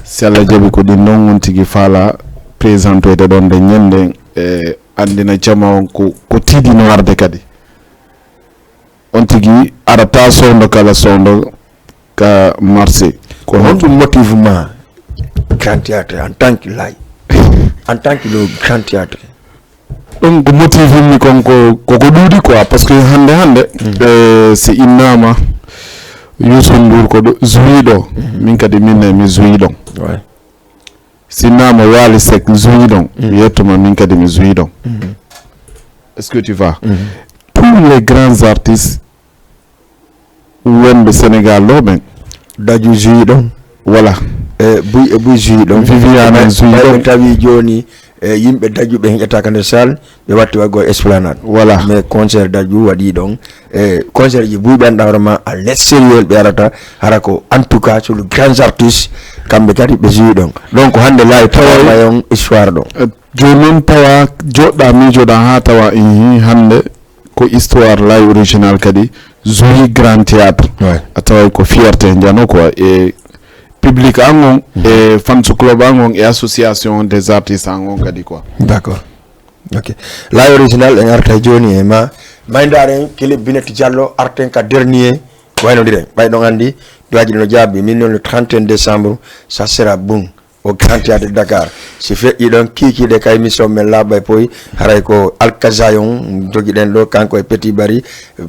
si Allah jabi ko din non on tigi fala présenté de don de nyende andina jama on ko tidi no warde kadi on tigi arata sondo kala sondo ka marché ko on motivement grand théâtre en tant que lay en tant que le grand théâtre donc motive mi kon ko dudi quoi parce que hande c'est innama Youssou Ndour ko do zuido min kadi minne mi zuidon ouais sinama Wally Seck zuidon yettuma min kadi mi zuidon est-ce que tu vois tous les grands artistes wonbe Sénégal lo ben daju zuidon voilà buy jui ɗon Viviane Zuyi tawi joni yimɓe daƴuɓe heƴata ka nder salle ɓe watti waggo esplanade voilà mais concert daju waɗi ɗon concert ji buyɓe vraiment à l'extérieur ɓe arata hara ko en tout cas sur le grands artistes kamɓe kadi ɓe jui ɗon donc hande laawi tawayon histoire ɗon joni noon tawa joɗɗa mijoɗa ha tawa hande ko histoire laawi original kadi Zuyi grand théâtre a taway ko fierté jano quoi e public angon e fans club angon e association des artistes angon kadi quoi d'accord ok laawi original en arta joni e ma maydaren kili Binet Diallo arten ka dernier waynodiren ɓay ɗon andi duwaji no jaabi min noon le 31 décembre ça sera bon au Grand Théâtre de Dakar si feƴƴi ɗon kiikiɗe ka émission men laaɓa e poyi haray ko alkasayon jogiɗen ɗo kanko e Petit Bari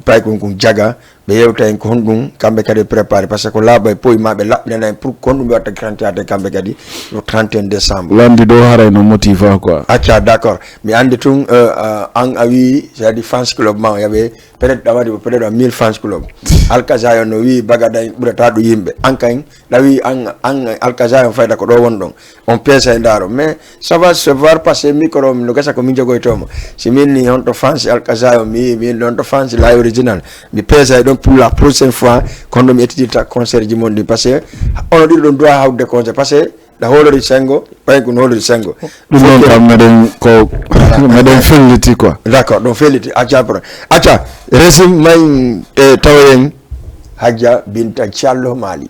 pay kon kon jaga ɓe yewta en ko honɗum kamɓe kadi préparé par ce que ko laaɓa e poyi ma ɓe laɓɓinana en pour ko honɗum ɓe watta Grand Théâtre kamɓe kadi le 31 décembre landi ɗo haray no motiva quoi acca d'accord mi andi tun an a wi c'est-à-dire fans club ma o yaɓe peut être ɗawadi peut être 1000 fans club alkasayon no wi bagada ɓurata ɗo yimɓe an kañ ɗawi an alkasayon fayda ko ɗo won ɗon on peesa e ndaaro mais ça va se voir passer micro no gasa ko min jogoytomo si min ni honto fans alkasayon mi min honto fans la original mi peesa e ɗon pour la prochaine fois kono mi ettidirta concert ji mon ɗi par ce que ono ɗiɗo ɗon doit hawde concert par ce que da holori sengo pay ko holori sengo ɗum noon kam meɗen ko meɗen felliti quoi d'accord ɗon felliti acca pro acca resim may e tawayen Hadja Binta Diallo Mali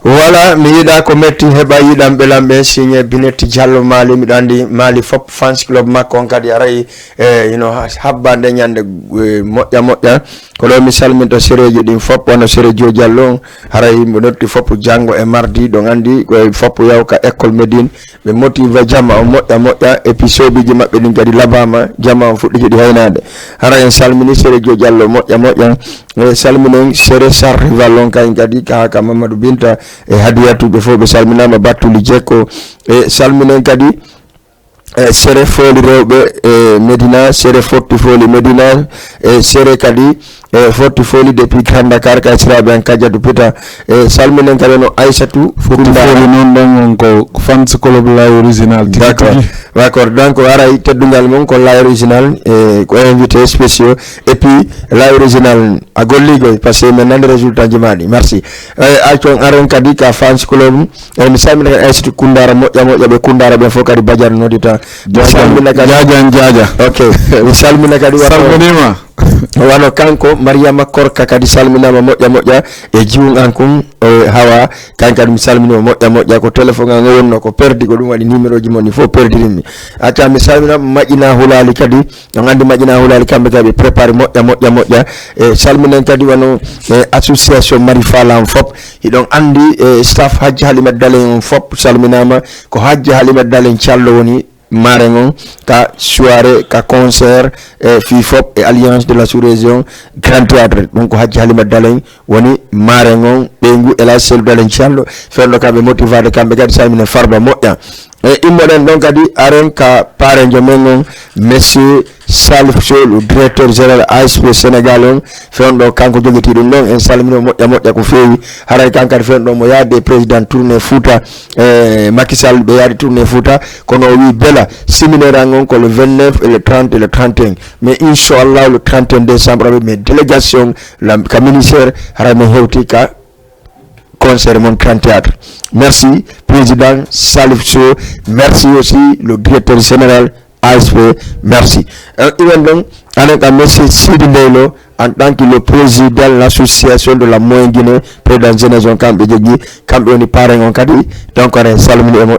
voilà mi yiɗa ko metti heɓa yiɗamɓe lamɓe signé Binetti Diallo Mali miɗo andi Mali fop fans club makko on kadi aray habbande ñande moƴƴa ko ɗo mi salminto séréji ɗin fop wono séré Dio Diallo haray mo notti fop janggo e mardi ɗon andi koye fop yawka école Médine ɓe motive jamma o moƴƴa et puis sobiji maɓɓe ɗin kadi labama jamma o fuɗɗiki ɗi haynade haray en salmini séré Dio Diallo moƴƴa e salminen séré Sar rival on kañ kadi ka Mamadou Binta e hadiyatu ɓe fof ɓe salminama Battuli Jekko e salminen kadi séré Foli rewɓe e Médina séré Fotti Foli Médina e séré kadi Fotti Foli depuis Grand Dakar kay siraɓe en Kadiatou Pita e salminen kadi no Aissatou Fotti Foli noon ɗon ko fans club la original d'accord donc aray teddungal mum ko la original e ko invité spéciaux et puis la original a golligo par ce que men nande résultat ji maɗi merci acon aren kadi ka fans club mi salmina kadi Aissatou Koundara moƴƴa ɓe Koundara ɓen fof kadi Badiane nodita mi salmina kadi Jaja ok mi salmina kadi salminima wano kanko Mariama Korka kadi salminama moƴƴa e jiwum an kum hawa kan kadi mi salminima moƴƴa ko téléphone an wonno ko perdi ko ɗum waɗi numéro ji mon ni fof perdirinmi acca mi salminama Maƴina Hulali kadi on andi Maƴina Hulali kamɓe kadi ɓe préparé moƴƴa e salminen kadi wono association Mari Falam fop hiɗon andi staff Hadji Halimat Dalen on fop salminama ko Hadji Halimat Dalen Thiallo woni Marengon ka soirée ka concert fi fop et alliance de la sous-région grand théâtre donc Hadji Halima Dalen woni Marengon ɓengu Elaj Selou Dalen Thiallo ferlo kamɓe motivade kamɓe kadi salmina Farba moƴƴa e immoɗen ɗon kadi aren ka parenjo men on monsieur Salif Sow le directeur général ASP Sénégal on fewno kanko joguiti ɗum ɗon en salmino moƴƴa ko fewi haray kankadi fewno mo yaade président tourné Fouta Macky Sall ɓe yaadi tourné Fouta kono o wi bela séminaire an on ko le 29 et le 30 et le 31 mais inchallah le 31 décembre avec mes délégations ka ministère haray men hewti ka concert mon grand théâtre. Merci président Salif Sow, merci aussi le directeur général ASP, merci. Avec monsieur Sidi Lelo en tant que le président de l'association de la Moyenne Guinée, président Génération Kambe Djegi, Kambe Oni Pareng on Kadi, donc on est Salmine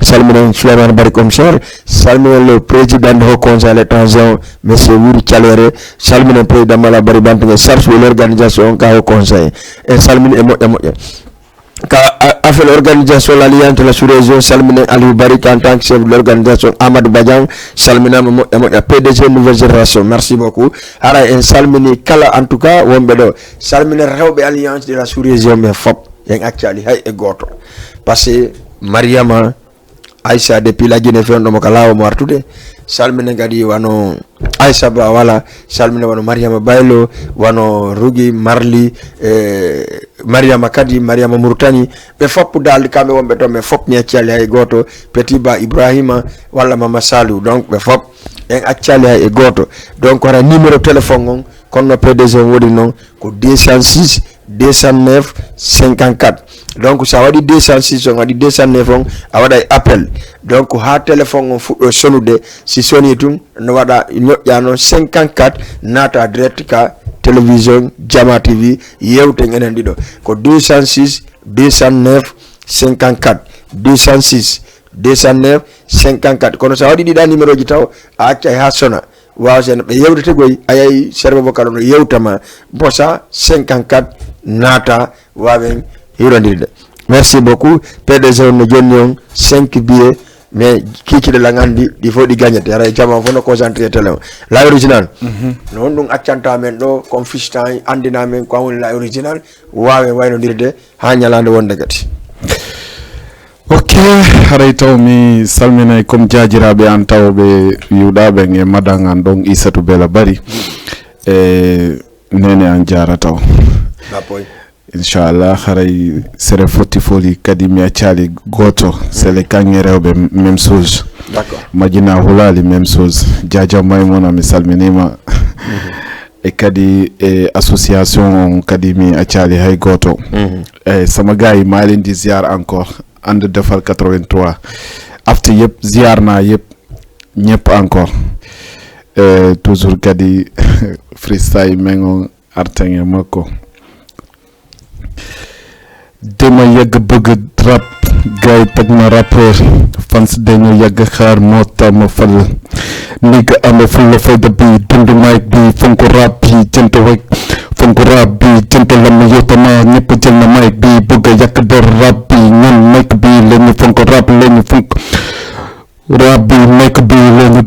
Salmine Souleymane Barikom Cher, Salmine le président du Haut Conseil à l'étranger, monsieur Wuri Chalere, Salmine le président Malabari Bantenge, Sarfou l'organisation ka Haut Conseil, et Salmine ka a fait l'organisation l'alliance de la sous-région salmine Aliou Barik en tant que chef de l'organisation Amadou Badian salmina mo PDG nouvelle génération merci beaucoup ara en salmini kala en tout cas wonɓe ɗo salmina rewɓe alliance de la sous-région mais fop yen accali hay e goto parce que Mariama Aïssa depuis la Guinée fewno mo ka lawa mo artude salmina kadi wano Aïssa Ba wala salmina wano Mariama Baylo wano Rugi Marli Mariama kadi Mariama Murtani ɓe fop dal kamɓe wonɓe to ɓe fop mi accali hay goto Petit Ba Ibrahima walla Mama Salou donc ɓe fop en accali hay e goto donc hara numéro téléphone on kono PDG wodi noon ko 206 209 54 donc sa waɗi 206 on waɗi 209 on a waɗa appel donc ha téléphone on fuɗɗo sonude si soni tun no waɗa ñoƴƴano 54 nata direct ka télévision Jama TV yewten enen ɗiɗo ko 206 209 54 206 209 54 kono sa waɗi ɗiɗa numéro ji taw a accay ha sona wawsen ɓe yewdete goy ayayi serbe bo kala no yewtama bosa 54 nata wawen hirodirde merci beaucoup PDG no jonni on 5 billets mais kikiɗe langandi ɗi fof ɗi gagnete ara jama fof no concentré télé o la original noon ɗum accanta men ɗo comme fistan andina men ko woni la original wawe waynodirde ha ñalande wonde kadi ok haray taw mi salminay comme jajiraɓe an tawɓe yiwɗaɓen e madan an ɗon Issatou Bella Bari e nene an jara taw inchallah haray sere Fotti Foli kadi mi accali goto sele kanŋe rewɓe même chose Maƴina Hulali même chose Jaja Maymuna mi salminima e kadi e association on kadi mi accali hay goto e sama gayi malindi ziar encore ande defal 83 after yep ziarna yep ñep encore toujours kadi freestyle mengo artange makko dama yàgg bëgg rap gaay tag ma rappeur fans dañu yàgg xaar moo tax ma fal ni nga amee fulla fayda bi dund mic bi fonk rap bi jënt wek fonk rap bi jënt la ma yotama ñëpp jël na mic bi bëgg a yàq der rap bi ñun mic bi lañu fonk rap lañu fonk rap bi mic bi lañu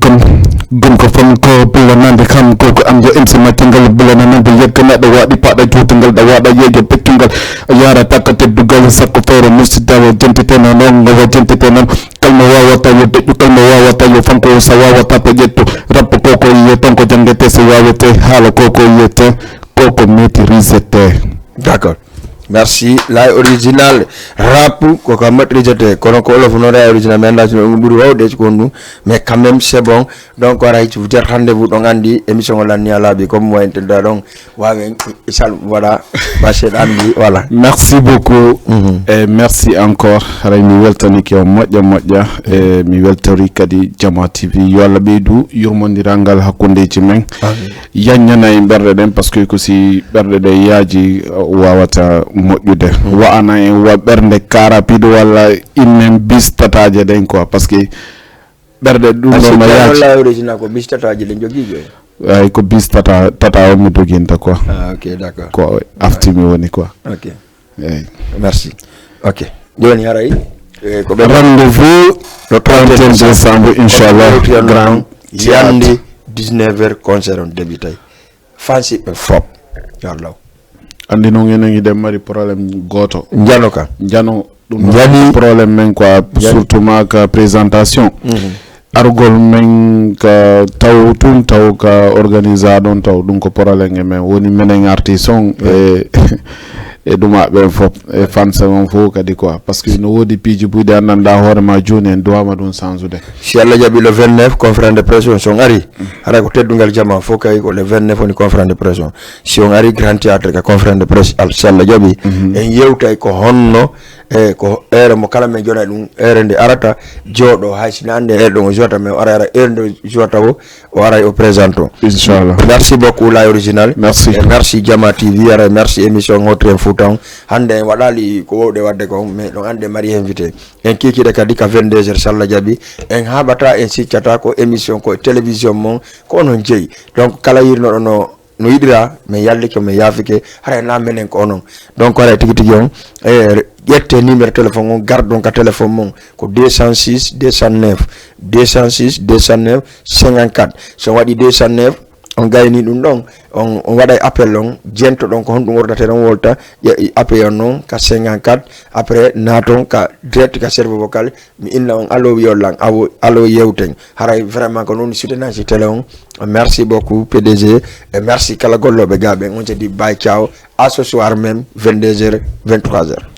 gëm ko fonk ko bila nande xam ko am yo MC matingal bila nande yegg na da wadi pada juutangal da wada yejo pettungal yara takate dugal sakko fere musidawo jentete non ngawa jentete non kalma wawata yo deju kalma wawata yo fanko sa wawata pe jetto rap koko yeton ko jangete se wawete hala koko yete koko maîtrisete. D'accord. Merci. La original rap ko ka maîtrisete kono ko olof no la original mais là on buri wawde ko nous mais quand même c'est bon donc wara ci vous dire rendez-vous donc andi émission la ni ala bi comme moi entenda donc wawen isal voilà passé andi voilà. Merci beaucoup et merci encore ray mi weltani ki o modja e mi weltori kadi Jama TV yo Allah beydu yurmondirangal hakkunde ci men yanyana e berde den parce que ko si berde de yaaji wawata moƴƴude wa'ana en wa ɓernde karapiɗo walla innen bistataje ɗen quoi parce que ɓerde ɗum ɗo ma yaaji original ko bistataje ɗen jogiijo ay ko bistata o mi doginta quoi ok d'accord ko aftimi woni quoi ok eyi merci ok joni haray ko rendez-vous le 31 décembre inchallah grand yande 19h concert on débutay fansi ɓe fop yarlaw andi non enen ide mari problème goto jano ka jano dum problème men quoi surtout ma ka présentation argol men ka taw ka organiser don taw dum ko problème men woni menen artiste on e duma be fop e fans on fo kadi quoi parce que no wodi piji buide andanda hoore ma joni en doama dum sansude si Allah jabi le 29 conférence de presse on ari ara ko teddungal jama fo kay ko le 29 on conférence de presse si on ari grand théâtre ka conférence de presse al Allah jabi en yewtay ko honno e ko ere mo kala men jona dum ere de arata jodo haysinande e do jota men ara ere de jota o ara o présento inchallah. Merci beaucoup la original merci et merci Jama TV ara merci émission Hotre Foutan hande wadali ko wode wadde ko mais don ande mari invité en kiki de kadi ka 22h salla jabi en habata en siccata ko émission ko télévision mon ko non jeyi donc kala yirno no yidira mais yalli ko me yafike hare na menen ko non donc ara tigi on yette numéro téléphone on garde ka téléphone mon ko 206 209 54 so wadi 209 on gayni dum don on waday appel on jento don ko hondum wordate don wolta appel non ka 54 après naton ka direct ka serveur vocal mi inna on allo yolang allo yewten haray vraiment ko non soutenance ci télé on merci beaucoup PDG et merci kala gollobe gabe on se dit bye ciao à ce soir même 22h 23h